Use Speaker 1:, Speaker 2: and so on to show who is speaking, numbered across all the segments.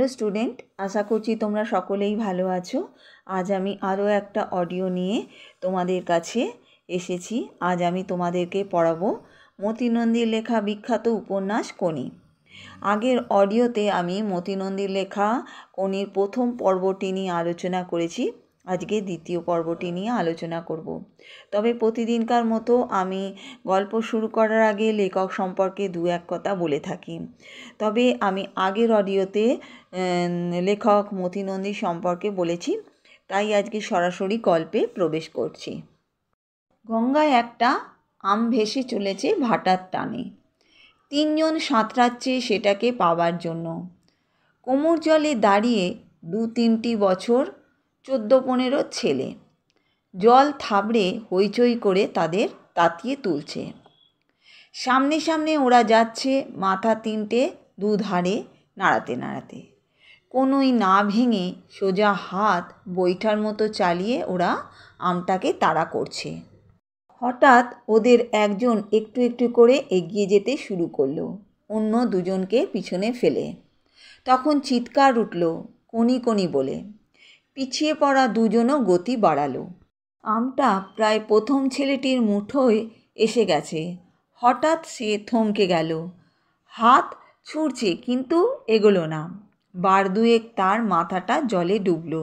Speaker 1: Hello student, আশা করছি তোমরা সকলেই ভালো আছো। আজ আমি আরও একটা অডিও নিয়ে তোমাদের কাছে এসেছি। আজ আমি তোমাদেরকে পড়াবো মতি নন্দীর লেখা বিখ্যাত উপন্যাস কোনি। আগের অডিওতে আমি মতি নন্দীর লেখা কোনির প্রথম পর্বটি নিয়ে আলোচনা করেছি। আজকে দ্বিতীয় পর্বটি নিয়ে আলোচনা করব। তবে প্রতিদিনকার মতো আমি গল্প শুরু করার আগে লেখক সম্পর্কে দু এক কথা বলে থাকি। তবে আমি আগের অডিওতে লেখক মতি নন্দী সম্পর্কে বলেছি, তাই আজকে সরাসরি গল্পে প্রবেশ করছি। গঙ্গায় একটা আম ভেসে চলেছে ভাটার টানে। তিনজন সাঁতরাচ্ছে সেটাকে পাবার জন্য। কোমর জলে দাঁড়িয়ে 2-3টি বছর 14-15 ছেলে জল থাবড়ে হইচই করে তাদের তাতিয়ে তুলছে। সামনে সামনে ওরা যাচ্ছে, মাথা তিনটে দুধারে নাড়াতে নাড়াতে। কোনোই না ভেঙে সোজা হাত বৈঠার মতো চালিয়ে ওরা আমটাকে তাড়া করছে। হঠাৎ ওদের একজন একটু একটু করে এগিয়ে যেতে শুরু করলো, অন্য দুজনকে পিছনে ফেলে। তখন চিৎকার উঠল কোনি কোনি বলে। পিছিয়ে পড়া দুজনও গতি বাড়ালো। আমটা প্রায় প্রথম ছেলেটির মুঠোয় এসে গেছে। হঠাৎ সে থমকে গেল। হাত ছুঁড়ছে কিন্তু এগোলো না। বার দুয়েক তার মাথাটা জলে ডুবল।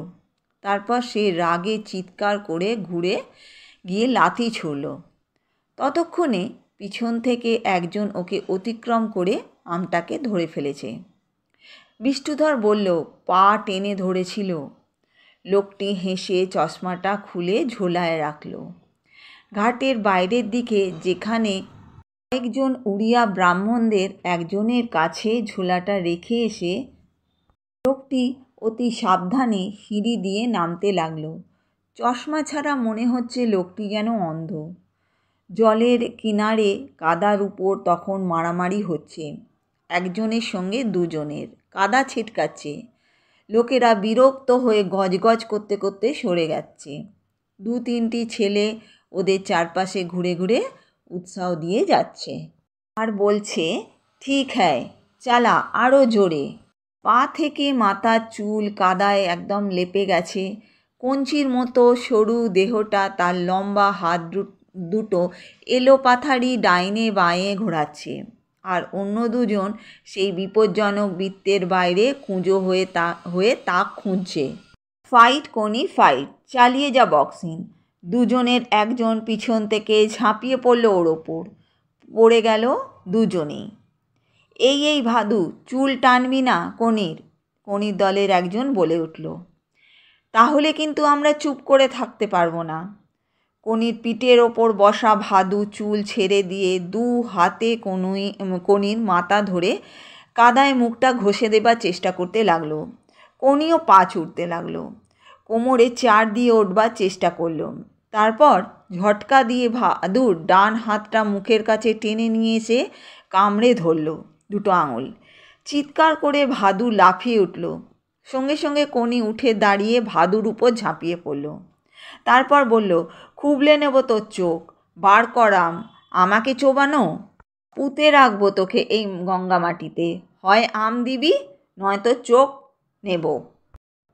Speaker 1: তারপর সে রাগে চিৎকার করে ঘুরে গিয়ে লাথি ছুড়ল। ততক্ষণে পিছন থেকে একজন ওকে অতিক্রম করে আমটাকে ধরে ফেলেছে। বিষ্ণুধর বলল, পা টেনে ধরেছিল। লোকটি হেসে চশমাটা খুলে ঝোলায় রাখল। ঘাটের বাইরের দিকে, যেখানে কয়েকজন উড়িয়া ব্রাহ্মণদের একজনের কাছে ঝোলাটা রেখে এসে লোকটি অতি সাবধানে সিঁড়ি দিয়ে নামতে লাগল। চশমা ছাড়া মনে হচ্ছে লোকটি যেন অন্ধ। জলের কিনারে কাদার উপর তখন মারামারি হচ্ছে, একজনের সঙ্গে দুজনের। কাদা ছিটকাচ্ছে। লোকেরা বিরক্ত হয়ে গজগজ করতে করতে সরে যাচ্ছে। 2-3টি ছেলে ওদের চারপাশে ঘুরে ঘুরে উৎসাহ দিয়ে যাচ্ছে আর বলছে, ঠিক হ্যায়, চালা আরও জোরে। পা থেকে মাথার চুল কাদায় একদম লেপে গেছে। কঞ্চির মতো সরু দেহটা তার লম্বা হাত দুটো এলোপাথারি ডাইনে বাঁয়ে ঘোরাচ্ছে। আর অন্য দুজন সেই বিপজ্জনক বৃত্তের বাইরে কুঁজো হয়ে তাক খুঁজছে। ফাইট কোনি ফাইট, চালিয়ে যা বক্সিং। দুজনের একজন পিছন থেকে ঝাঁপিয়ে পড়ল ওর ওপর। পড়ে গেল দুজনেই। এই ভাদু, চুল টানবি না কোনির, কোনির দলের একজন বলে উঠল। তাহলে কিন্তু আমরা চুপ করে থাকতে পারবো না। কোনির পিঠের ওপর বসা ভাদু চুল ছেড়ে দিয়ে 2 হাতে কোনির মাথা ধরে কাদায় মুখটা ঘষে দেবার চেষ্টা করতে লাগলো। কোনিও পা ছুটতে লাগলো, কোমরে চার দিয়ে উঠবার চেষ্টা করলো। তারপর ঝটকা দিয়ে ভাদুর ডান হাতটা মুখের কাছে টেনে নিয়ে এসে কামড়ে ধরল 2 আঙুল। চিৎকার করে ভাদু লাফিয়ে উঠল। সঙ্গে সঙ্গে কোনি উঠে দাঁড়িয়ে ভাদুর উপর ঝাঁপিয়ে পড়ল। তারপর বলল, খুবলে নেব তোর চোখ, বার করাম, আমাকে চোবানো, পুঁতে রাখবো তোকে এই গঙ্গা মাটিতে। হয় আম দিবি, নয়তো চোখ নেব।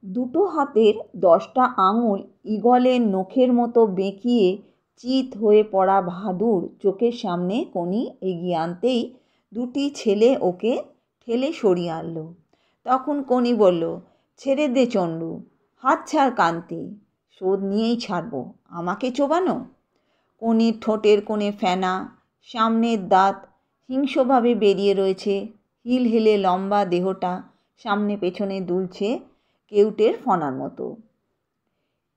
Speaker 1: 2 হাতের 10টা আঙুল ঈগলের নখের মতো বেঁকিয়ে চিত হয়ে পড়া ভাদুর চোখের সামনে কোনি এগিয়ে আনতেই 2টি ছেলে ওকে ঠেলে সরিয়ে আনলো। তখন কোনি বলল, ছেড়ে দে চণ্ডু, হাত ছাড় কান্তি, শোধ নিয়েই ছাড়বো, আমাকে চোবানো। কোনির ঠোঁটের কোণে ফেনা, সামনের দাঁত হিংস্রভাবে বেরিয়ে রয়েছে। হিলহিলে লম্বা দেহটা সামনে পেছনে দুলছে কেউটের ফনার মতো।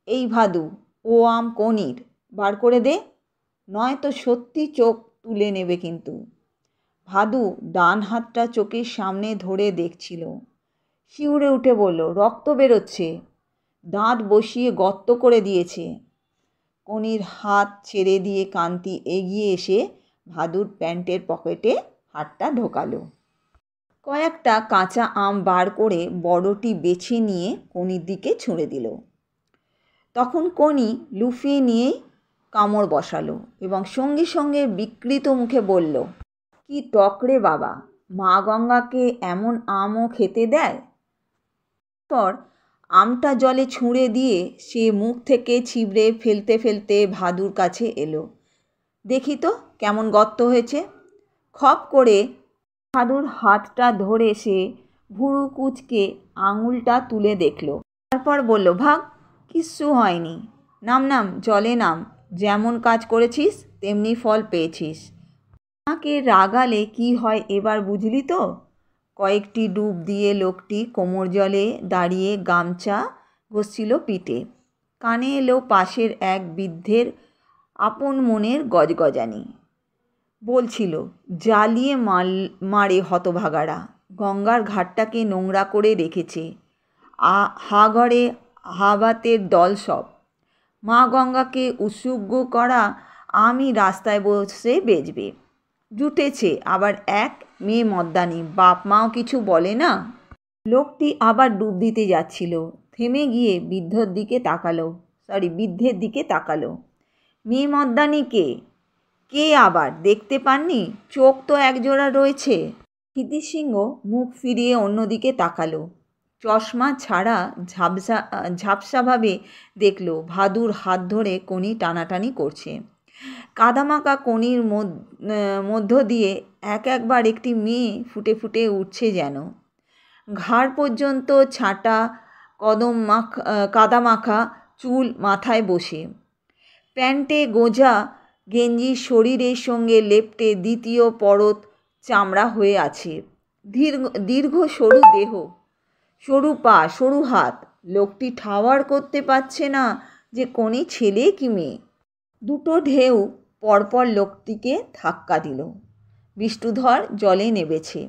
Speaker 1: এই ভাদু, ও আম কোনির, বার করে দে, নয়তো সত্যি চোখ তুলে নেবে কিন্তু। ভাদু ডান হাতটা চোখের সামনে ধরে দেখছিল। শিউরে উঠে বলল, রক্ত বেরোচ্ছে, দাঁত বসিয়ে গর্ত করে দিয়েছে। কোনির হাত ছেড়ে দিয়ে কান্তি এগিয়ে এসে ভাদুর প্যান্টের পকেটে হাতটা ঢোকালো। কয়েকটা কাঁচা আম বার করে বড়টি বেছে নিয়ে কোনির দিকে ছুঁড়ে দিল। তখন কোনি লুফিয়ে নিয়ে কামড় বসালো এবং সঙ্গে সঙ্গে বিকৃত মুখে বলল, কি টক রে বাবা, মা গঙ্গাকে এমন আমও খেতে দেয়? পর আমটা জলে ছুঁড়ে দিয়ে সে মুখ থেকে ছিবড়ে ফেলতে ফেলতে ভাদুর কাছে এলো। দেখি তো কেমন গর্ত হয়েছে। খপ করে ভাদুর হাতটা ধরে সে ভুরু কুঁচকে আঙুলটা তুলে দেখল। তারপর বলল, ভাগ, কিচ্ছু হয়নি, নাম নাম, জলে নাম, যেমন কাজ করেছিস তেমনি ফল পেয়েছিস। আমাকে রাগালে কি হয় এবার বুঝলি তো? কয়েকটি ডুব দিয়ে লোকটি কোমর জলে দাঁড়িয়ে গামছা ঘষছিল পিঠে। কানে এলো পাশের এক বৃদ্ধের আপন মনের গজগজানি। বলছিল, জ্বালিয়ে মারে হতভাগারা, গঙ্গার ঘাটটাকে নোংরা করে রেখেছে, হা ঘরে হাবাতের দল সব। মা গঙ্গাকে উৎসর্গ করা আমি রাস্তায় বসে বেচবে। জুটেছে আবার এক মেয়ে মদ্দানি, বাপ মাও কিছু বলে না। লোকটি আবার ডুব দিতে যাচ্ছিল, থেমে গিয়ে বৃদ্ধের দিকে তাকালো। মেয়ে মদ্দানি কে? কে আবার, দেখতে পাননি? চোখ তো একজোড়া রয়েছে। ক্ষিতিসিংহ মুখ ফিরিয়ে অন্যদিকে তাকালো। চশমা ছাড়া ঝাপসাভাবে দেখল ভাদুর হাত ধরে কোনি টানাটানি করছে। কাদামাকা কোনির মধ্য দিয়ে একবার একটি মেয়ে ফুটে ফুটে উঠছে যেন। ঘাড় পর্যন্ত ছাঁটা কাদামাখা চুল মাথায় বসে। প্যান্টে গোঁজা গেঞ্জি শরীরের সঙ্গে লেপ্টে দ্বিতীয় পরত চামড়া হয়ে আছে। দীর্ঘ সরু দেহ, সরু পা, সরু হাত। লোকটি ঠাওয়ার করতে পারছে না যে কোনি ছেলে কি মেয়ে। দুটো ঢেউ পরপর লোকটিকে ধাক্কা দিল। বিষ্ণুধর জলে নেমেছে।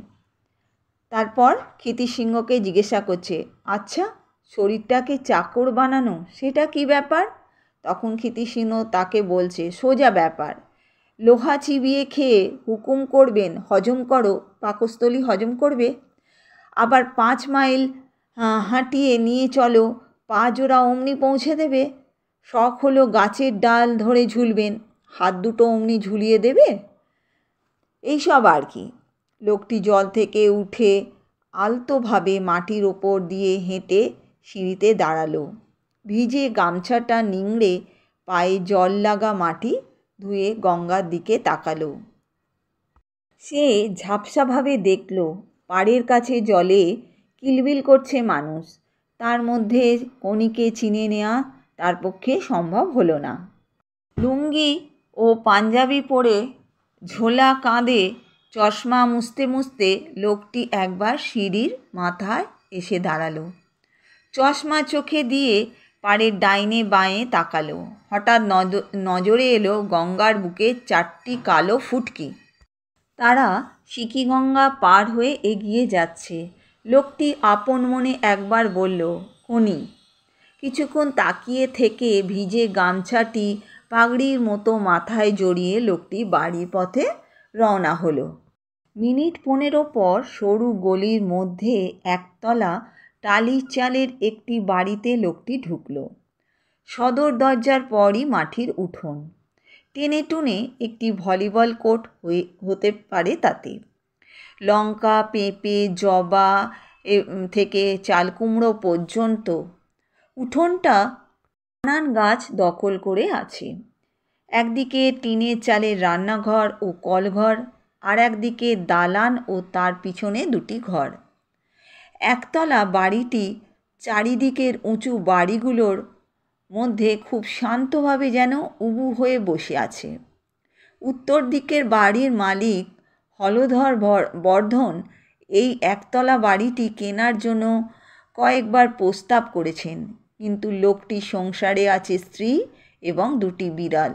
Speaker 1: তারপর ক্ষিতিসিংহকে জিজ্ঞাসা করছে, আচ্ছা, শরীরটাকে চাকর বানানো সেটা কি ব্যাপার? তখন ক্ষিতিসিংহ তাকে বলছে, সোজা ব্যাপার। লোহা চিবিয়ে খেয়ে হুকুম করবেন হজম করো, পাকস্থলী হজম করবে। আবার 5 মাইল হাঁটিয়ে নিয়ে চলো, পা জোড়া অমনি পৌঁছে দেবে। শখ হলো গাছের ডাল ধরে ঝুলবেন, হাত দুটো অমনি ঝুলিয়ে দেবে। এইসব আর কি। লোকটি জল থেকে উঠে আলতোভাবে মাটির ওপর দিয়ে হেঁটে সিঁড়িতে দাঁড়ালো। ভিজে গামছাটা নিংড়ে পায়ে জল লাগা মাটি ধুয়ে গঙ্গার দিকে তাকালো। সে ঝাপসাভাবে দেখল পাড়ের কাছে জলে কিলবিল করছে মানুষ। তার মধ্যে কোনিকে চিনে নেওয়া তার পক্ষে সম্ভব হলো না। লুঙ্গি ও পাঞ্জাবি পরে ঝোলা কাঁধে চশমা মুছতে মুছতে লোকটি একবার সিঁড়ির মাথায় এসে দাঁড়ালো। চশমা চোখে দিয়ে পাড়ের ডাইনে বাঁয়ে তাকালো। হঠাৎ নজরে এলো গঙ্গার বুকে 4টি কালো ফুটকি। তারা সিকিগঙ্গা পার হয়ে এগিয়ে যাচ্ছে। লোকটি আপন মনে একবার বলল, কোনি। কিছুক্ষণ তাকিয়ে থেকে ভিজে গামছাটি পাগড়ির মতো মাথায় জড়িয়ে লোকটি বাড়ির পথে রওনা হলো। মিনিট 15 পর সরু গলির মধ্যে একতলা টালির চালের একটি বাড়িতে লোকটি ঢুকল। সদর দরজার পরই মাটির উঠোন। টেনে টুনে একটি ভলিবল কোর্ট হতে পারে তাতে। লঙ্কা, পেঁপে, জবা থেকে চালকুমড়ো পর্যন্ত উঠোনটা নানান গাছ দখল করে আছে। একদিকে টিনের চালের রান্নাঘর ও কলঘর, আর একদিকে দালান ও তার পিছনে 2টি ঘর। একতলা বাড়িটি চারিদিকের উঁচু বাড়িগুলোর মধ্যে খুব শান্তভাবে যেন উবু হয়ে বসে আছে। উত্তর দিকের বাড়ির মালিক হলধর বর্ধন এই একতলা বাড়িটি কেনার জন্য কয়েকবার প্রস্তাব করেছেন, কিন্তু লোকটি সংসারে আছে স্ত্রী এবং 2টি বিড়াল,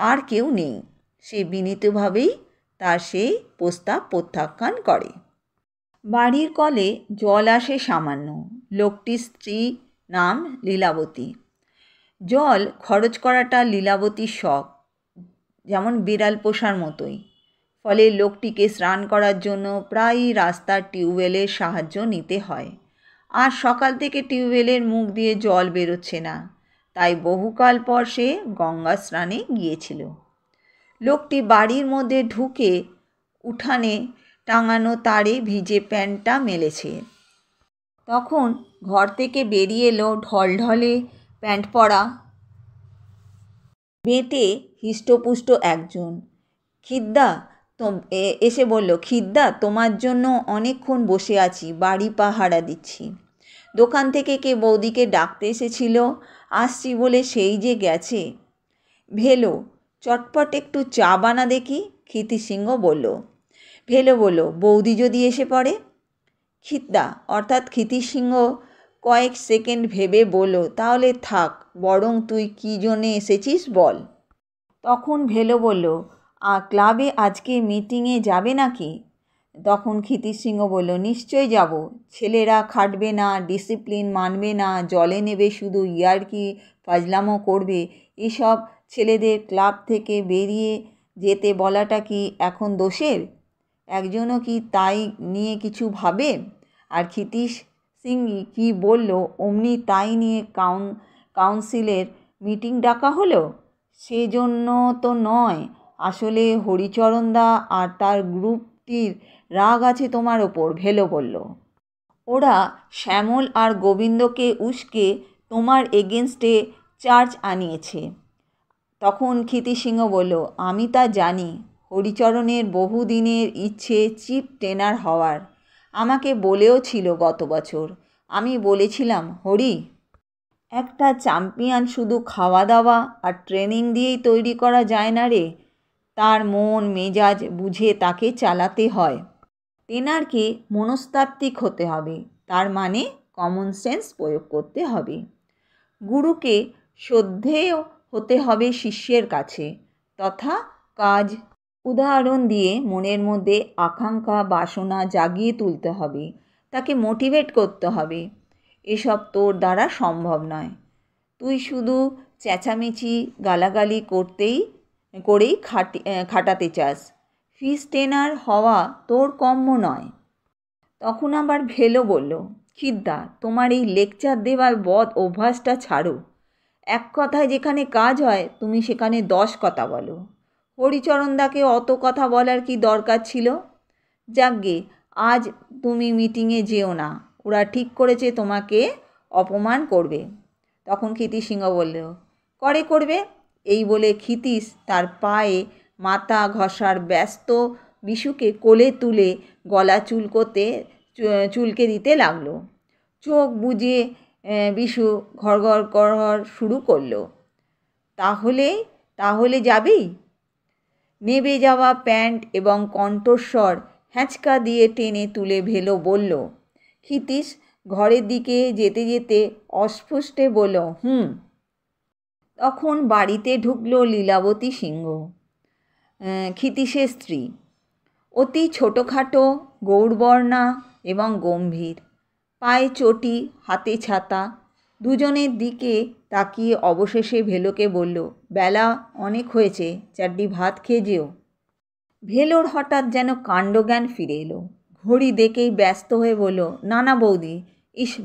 Speaker 1: আর কেউ নেই। সে বিনীতভাবেই তার সেই প্রস্তাব প্রত্যাখ্যান করে। বাড়ির কলে জল আসে সামান্য। লোকটির স্ত্রী নাম লীলাবতী। জল খরচ করাটা লীলাবতীর শখ, যেমন বিড়াল পোষার মতোই। ফলে লোকটিকে স্নান করার জন্য প্রায়ই রাস্তার টিউবওয়েলের সাহায্য নিতে হয়। আর সকাল থেকে টিউবওয়েলের মুখ দিয়ে জল বেরোচ্ছে না, তাই বহুকাল পর সে গঙ্গা স্নানে গিয়েছিল। লোকটি বাড়ির মধ্যে ঢুকে উঠানে টাঙানো তারে ভিজে প্যান্টটা মেলেছে। তখন ঘর থেকে বেরিয়ে এলো ঢলঢলে প্যান্ট পরা বেঁটে হৃষ্টপুষ্ট একজন। খিদ্দা এসে বলল, খিদ্দা, তোমার জন্য অনেকক্ষণ বসে আছি, বাড়ি পাহারা দিচ্ছি। দোকান থেকে কে বৌদিকে ডাকতে এসেছিল, আসছি বলে সেই যে গেছে। ভেলো, চটপট একটু চা বানা দেখি, ক্ষিতিসিংহ বলল। ভেলো বলল, বৌদি যদি এসে পড়ে? খিদ্দা অর্থাৎ ক্ষিতিসিংহ কয়েক সেকেন্ড ভেবে বলল, তাহলে থাক, বরং তুই কী জন্যে এসেছিস বল। তখন ভেলো বলল, ক্লাবে আজকে মিটিংয়ে যাবে নাকি? তখন ক্ষিতিসিংহ বলল, নিশ্চয় যাব। ছেলেরা খাটবে না, ডিসিপ্লিন মানবে না, জলে নেবে শুধু ইয়ার্কি ফাজলামো করবে, এসব ছেলেদের ক্লাব থেকে বেরিয়ে যেতে বলাটা কি এখন দোষের? একজনও কি তাই নিয়ে কিছু ভাবে? আর সিং কি বলল অমনি তাই নিয়ে কাউন্সিলের মিটিং ডাকা হলো? সেজন্য তো নয়, আসলে হরিচরণদা আর তার গ্রুপটির রাগ আছে তোমার ওপর, ভেলো বলল। ওরা শ্যামল আর গোবিন্দকে উস্কে তোমার এগেনস্টে চার্জ আনিয়েছে। তখন ক্ষিতিসিংহ বলল, আমি তা জানি। হরিচরণের বহুদিনের ইচ্ছে চিফ ট্রেনার হওয়ার, আমাকে বলেও ছিল গত বছর। আমি বলেছিলাম, হরি, একটা চ্যাম্পিয়ন শুধু খাওয়া দাওয়া আর ট্রেনিং দিয়েই তৈরি করা যায় না রে, তার মন মেজাজ বুঝে তাকে চালাতে হয়। ট্রেনারকে মনস্তাত্ত্বিক হতে হবে, তার মানে কমন সেন্স প্রয়োগ করতে হবে। গুরুকে শ্রদ্ধেয় হতে হবে শিষ্যের কাছে, তথা কাজ উদাহরণ দিয়ে মনের মধ্যে আকাঙ্ক্ষা বাসনা জাগিয়ে তুলতে হবে, তাকে মোটিভেট করতে হবে। এসব তোর দ্বারা সম্ভব নয়। তুই শুধু চেঁচামেচি গালাগালি করেই খাটাতে চাস। ফিস ট্রেনার হওয়া তোর কম্য নয়। তখন আবার ভেলো বলল, খিদ্দা, তোমার এই লেকচার দেওয়ার বদ অভ্যাসটা ছাড়ো। এক কথায় যেখানে কাজ হয় তুমি সেখানে 10 কথা বলো। হরিচরণদাকে অত কথা বলার কি দরকার ছিল? যাকগে, আজ তুমি মিটিংয়ে যেও না, ওরা ঠিক করেছে তোমাকে অপমান করবে। তখন ক্ষিতিসিংহ বলল, করবে। এই বলে ক্ষিতিশ তার পায়ে মাথা ঘষার ব্যস্ত বিশুকে কোলে তুলে গলা চুলকে দিতে লাগলো। চোখ বুজে বিশু ঘড়ঘড় ঘড়ঘড় শুরু করলো। তাহলে যাবেই? নেবে যাওয়া প্যান্ট এবং কণ্ঠস্বর হ্যাঁচকা দিয়ে টেনে তুলে ভেলো বলল। ক্ষিতিশ ঘরের দিকে যেতে যেতে অস্ফুটে বলল, তখন বাড়িতে ঢুকলো লীলাবতী সিংহ, ক্ষিতিশের স্ত্রী। অতি ছোটোখাটো, গৌরবর্ণা এবং গম্ভীর, পায়ে চটি, হাতে ছাতা। দুজনের দিকে তাকিয়ে অবশেষে ভেলোকে বলল, বেলা অনেক হয়েছে, চারটি ভাত খেয়ে যেও। ভেলোর হঠাৎ যেন কাণ্ডজ্ঞান ফিরে এলো। ঘড়ি দেখেই ব্যস্ত হয়ে বলল, না বৌদি,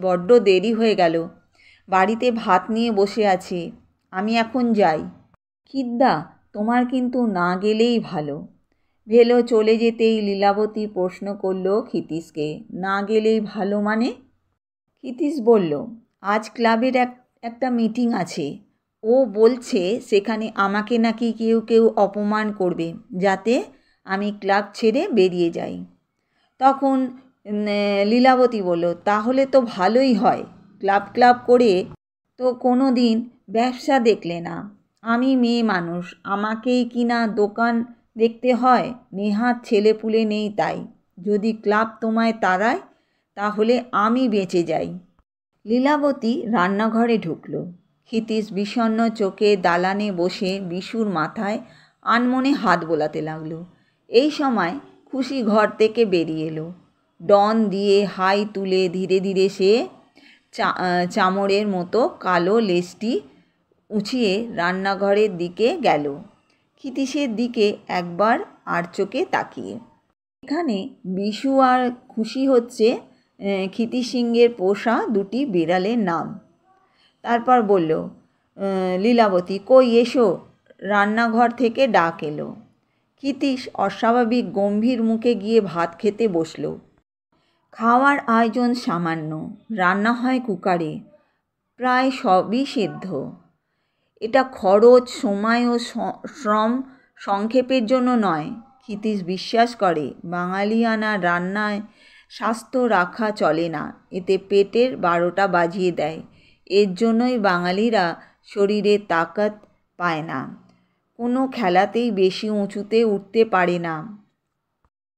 Speaker 1: বড্ড দেরি হয়ে গেল, বাড়িতে ভাত নিয়ে বসে আছে, আমি এখন যাই। খিদ্দা, তোমার কিন্তু না গেলেই ভালো। ভেলো চলে যেতেই লীলাবতী প্রশ্ন করল ক্ষিতিশকে, না গেলেই ভালো মানে? ক্ষিতিশ বলল, আজ ক্লাবের একটা মিটিং আছে, ও বলছে সেখানে আমাকে নাকি কেউ অপমান করবে, যাতে আমি ক্লাব ছেড়ে বেরিয়ে যাই। তখন লীলাবতী বলল, তাহলে তো ভালোই হয়, ক্লাব করে তো কোনো দিন ব্যবসা দেখলে না। আমি মেয়ে মানুষ, আমাকেই কি না দোকান দেখতে হয়, নেহাত ছেলেপুলে নেই, তাই যদি ক্লাব তোমায় তাড়ায় তাহলে আমি বেঁচে যাই। লীলাবতী রান্নাঘরে ঢুকল। ক্ষিতিশ বিষণ্ণ চোখে দালানে বসে বিশুর মাথায় আনমনে হাত বোলাতে লাগলো। এই সময় খুশি ঘর থেকে বেরিয়ে এলো। ডন দিয়ে হাই তুলে ধীরে ধীরে সে চামড়ের মতো কালো লেজটি উঁচিয়ে রান্নাঘরের দিকে গেল, ক্ষিতিশের দিকে একবার আর চোখে তাকিয়ে। এখানে বিশু আর খুশি হচ্ছে ক্ষিতিসিংহের পোষা দুটি বিড়ালের নাম। তারপর বলল, লীলাবতী, কই এসো। রান্নাঘর থেকে ডাক এলো। ক্ষিতিশ অস্বাভাবিক গম্ভীর মুখে গিয়ে ভাত খেতে বসল। খাওয়ার আয়োজন সামান্য, রান্না হয় কুকারে, প্রায় সবই সেদ্ধ। এটা খরচ, সময় ও শ্রম সংক্ষেপের জন্য নয়। ক্ষিতীশ বিশ্বাস করে বাঙালিয়ানা রান্নায় স্বাস্থ্য রাখা চলে না, এতে পেটের 12টা বাজিয়ে দেয়। এর জন্যই বাঙালিরা শরীরে তাকাত পায় না, কোনো খেলাতেই বেশি উঁচুতে উঠতে পারে না।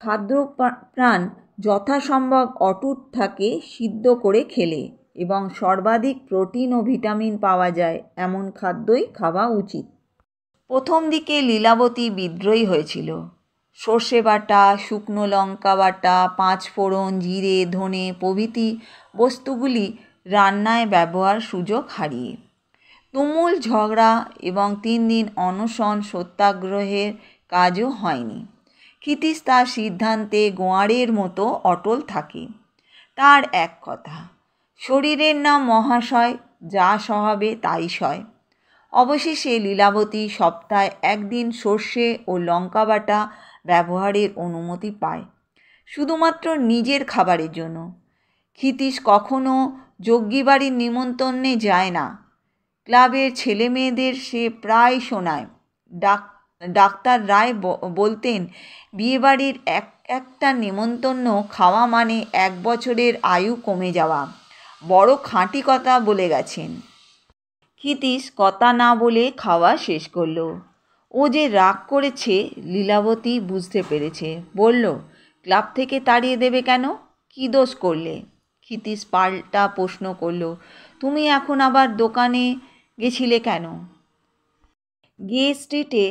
Speaker 1: খাদ্যপ্রাণ যথাসম্ভব অটুট থাকে সিদ্ধ করে খেলে, এবং সর্বাধিক প্রোটিন ও ভিটামিন পাওয়া যায় এমন খাদ্যই খাওয়া উচিত। প্রথম দিকে লীলাবতী বিদ্রোহী হয়েছিল। সর্ষে বাটা, শুকনো লঙ্কা বাটা, 5 ফোড়ন, জিরে, ধনে প্রভৃতি বস্তুগুলি রান্নায় ব্যবহার সুযোগ হারিয়ে। তুমুল ঝগড়া এবং 3 দিন অনশন সত্যাগ্রহের কাজও হয়নি। ক্ষিতীশ তার সিদ্ধান্তে গোয়ারের মতো অটল থাকে। তার এক কথা, শরীরের নাম মহাশয়, যা সহাবে তাই সয়। অবশেষে লীলাবতী সপ্তাহে 1 দিন সর্ষে ও লঙ্কা বাটা ব্যবহারের অনুমতি পায়, শুধুমাত্র নিজের খাবারের জন্য। ক্ষিতীশ কখনো যজ্ঞিবাড়ির নিমন্ত্রণে যায় না। ক্লাবের ছেলেমেয়েদের সে প্রায় শোনায়। ডাক্তার রায় বলতেন, বিয়েবাড়ির একটা নিমন্ত্রণ খাওয়া মানে 1 বছরের আয়ু কমে যাওয়া। বড় খাঁটি কথা বলে গেছেন। ক্ষিতীশ কথা না বলে খাওয়া শেষ করল। ও যে রাগ করেছে লীলাবতী বুঝতে পেরেছে। বলল, ক্লাব থেকে তাড়িয়ে দেবে কেন? কী দোষ করলে? ক্ষিতীশ পাল্টা প্রশ্ন করল, তুমি এখন আবার দোকানে গেছিলে কেন? গে স্ট্রিটে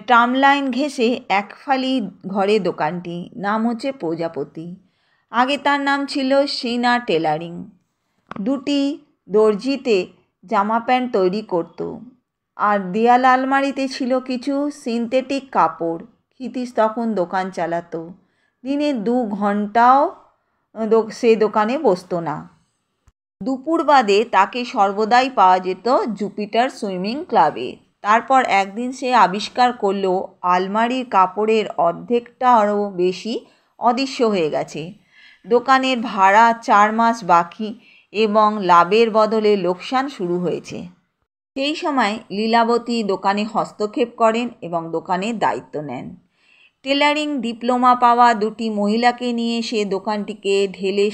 Speaker 1: টার্মলাইন ঘেঁষে একফালি ঘরে দোকানটি, নাম হচ্ছে প্রজাপতি। আগে তার নাম ছিল সিনা টেলারিং। 2টি দর্জিতে জামা প্যান্ট তৈরি করত, আর দেয়াল আলমারিতে ছিল কিছু সিনথেটিক কাপড়। ক্ষিতীশ তখন দোকান চালাতো। দিনে 2 ঘন্টাও সে দোকানে বসতো না। দুপুর বাদে তাকে সর্বদাই পাওয়া যেত জুপিটার সুইমিং ক্লাবে। তারপর একদিন সে আবিষ্কার করল আলমারির কাপড়ের অর্ধেকটারও বেশি অদৃশ্য হয়ে গেছে। দোকানের ভাড়া 4 মাস বাকি এবং লাভের বদলে লোকসান শুরু হয়েছে। সেই সময় লীলাবতী দোকানে হস্তক্ষেপ করেন এবং দোকানের দায়িত্ব নেন। টেলারিং ডিপ্লোমা পাওয়া 2টি মহিলাকে নিয়ে সে দোকানটিকে ঢেলে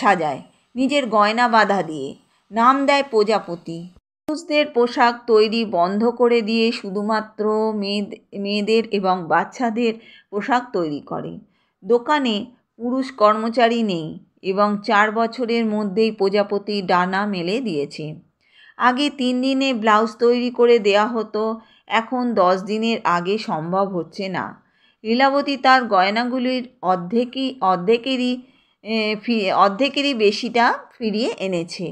Speaker 1: সাজায়, নিজের গয়না বাঁধা দিয়ে। নাম দেয় প্রজাপতি। পুরুষদের পোশাক তৈরি বন্ধ করে দিয়ে শুধুমাত্র মেয়েদের এবং বাচ্চাদের পোশাক তৈরি করে। দোকানে পুরুষ কর্মচারী নেই এবং 4 বছরের মধ্যেই প্রজাপতি ডানা মেলে দিয়েছে। আগে 3 দিনে ব্লাউজ তৈরি করে দেয়া হতো, এখন 10 দিনের আগে সম্ভব হচ্ছে না। লীলাবতী তার গয়নাগুলির অর্ধেকেরই বেশিটা ফিরিয়ে এনেছে।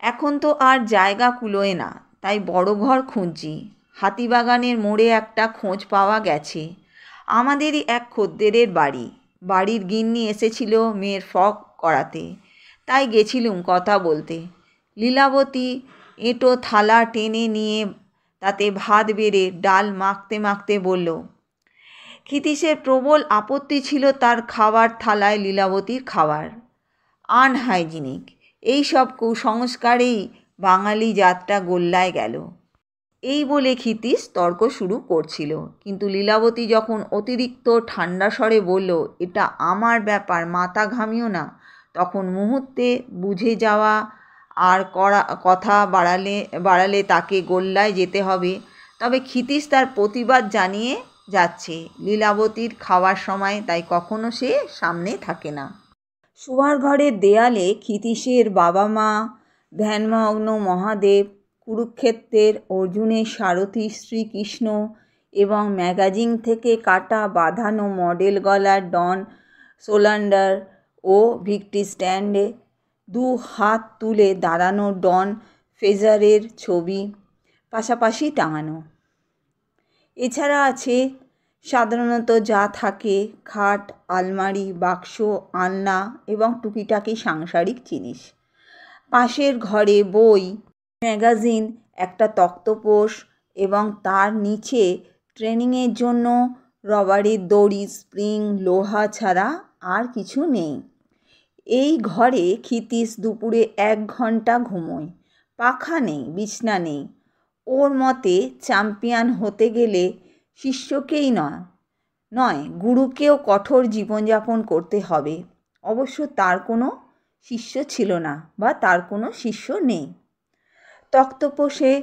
Speaker 1: এখন তো আর জায়গা কুলোয় না, তাই বড় ঘর খুঁজছি। হাতিবাগানের মোড়ে একটা খোঁজ পাওয়া গেছে। আমাদেরই এক খদ্দেরের বাড়ি। বাড়ির গিন্নি এসেছিল মেয়ের ফ্রক করাতে, তাই গেছিলুম কথা বলতে। লীলাবতী এঁটো থালা টেনে নিয়ে তাতে ভাত বেড়ে ডাল মাখতে মাখতে বলল। ক্ষিতীশের প্রবল আপত্তি ছিল তার খাবার থালায় লীলাবতীর খাবার। আনহাইজিনিক। এই সব কুসংস্কারেই বাঙালি জাতটা গোল্লায় গেল। এই বলে ক্ষিতীশ তর্ক শুরু করছিল, কিন্তু লীলাবতী যখন অতিরিক্ত ঠান্ডা স্বরে বলল, এটা আমার ব্যাপার, মাথা ঘামিও না, তখন মুহূর্তে বুঝে যাওয়া আর কথা বাড়ালে তাকে গোল্লায় যেতে হবে। তবে ক্ষিতীশ তার প্রতিবাদ জানিয়ে যাচ্ছে লীলাবতীর খাওয়ার সময়, তাই কখনো সে সামনে থাকে না। শোয়ার ঘরের দেয়ালে ক্ষিতীশের বাবা মা, ধ্যানমগ্ন মহাদেব, কুরুক্ষেত্রের অর্জুনের সারথি শ্রীকৃষ্ণ এবং ম্যাগাজিন থেকে কাটা বাঁধানো মডেল গলার ডন সোলান্ডার ও ভিক্টি স্ট্যান্ডে 2 হাত তুলে দাঁড়ানো ডন ফ্রেজারের ছবি পাশাপাশি টাঙানো। এছাড়া আছে সাধারণত যা থাকে, খাট, আলমারি, বাক্স, আলনা এবং টুকিটাকি সাংসারিক জিনিস। পাশের ঘরে বই, ম্যাগাজিন, একটা তক্তপোষ এবং তার নিচে ট্রেনিংয়ের জন্য রবারের দড়ি, স্প্রিং, লোহা ছাড়া আর কিছু নেই। এই ঘরে ক্ষিতীশ দুপুরে 1 ঘন্টা ঘুমোয়। পাখা নেই, বিছনা নেই। ওর মতে চ্যাম্পিয়ন হতে গেলে শিষ্যকেই নয় গুরুকেও কঠোর জীবনযাপন করতে হবে। অবশ্য তার কোনো শিষ্য ছিল না বা তার কোনো শিষ্য নেই। তক্তপোষে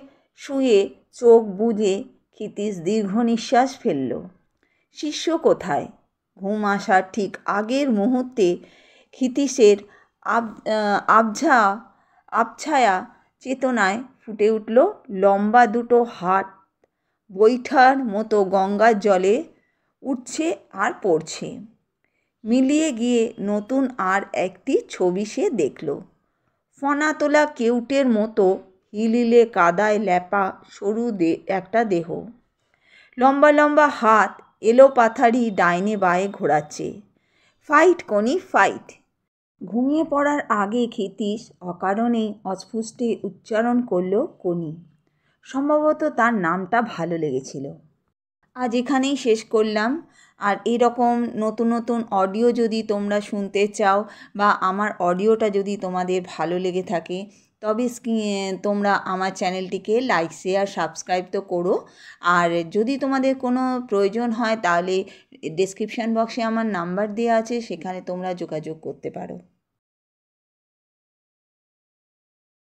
Speaker 1: শুয়ে চোখ বুজে ক্ষিতীশ দীর্ঘ নিঃশ্বাস ফেলল। শিষ্য কোথায়? ঘুম আসার ঠিক আগের মুহূর্তে ক্ষিতীশের আবছায়া চেতনায় ফুটে উঠল লম্বা দুটো হাত বৈঠার মতো গঙ্গার জলে উঠছে আর পড়ছে। মিলিয়ে গিয়ে নতুন আর একটি ছবি সে দেখল। ফনা তোলা কেউটের মতো হিলিলে কাদায় ল্যাপা সরু একটা দেহ, লম্বা লম্বা হাত এলোপাথারি ডাইনে বাঁয়ে ঘোরাচ্ছে। Fight কনি fight. ঘুমিয়ে পড়ার আগে ক্ষিতীশ অকারণে অস্ফুটে উচ্চারণ করল কনি। সম্ভবত তার নামটা ভালো লেগেছিল। আজ এখানেই শেষ করলাম। আর এরকম নতুন নতুন অডিও যদি তোমরা শুনতে চাও বা আমার অডিওটা যদি তোমাদের ভালো লেগে থাকে তবে তোমরা আমার চ্যানেলটিকে লাইক, শেয়ার, সাবস্ক্রাইব তো করো। আর যদি তোমাদের কোনো প্রয়োজন হয় তাহলে ডেসক্রিপশান বক্সে আমার নাম্বার দেওয়া আছে, সেখানে তোমরা যোগাযোগ করতে পারো।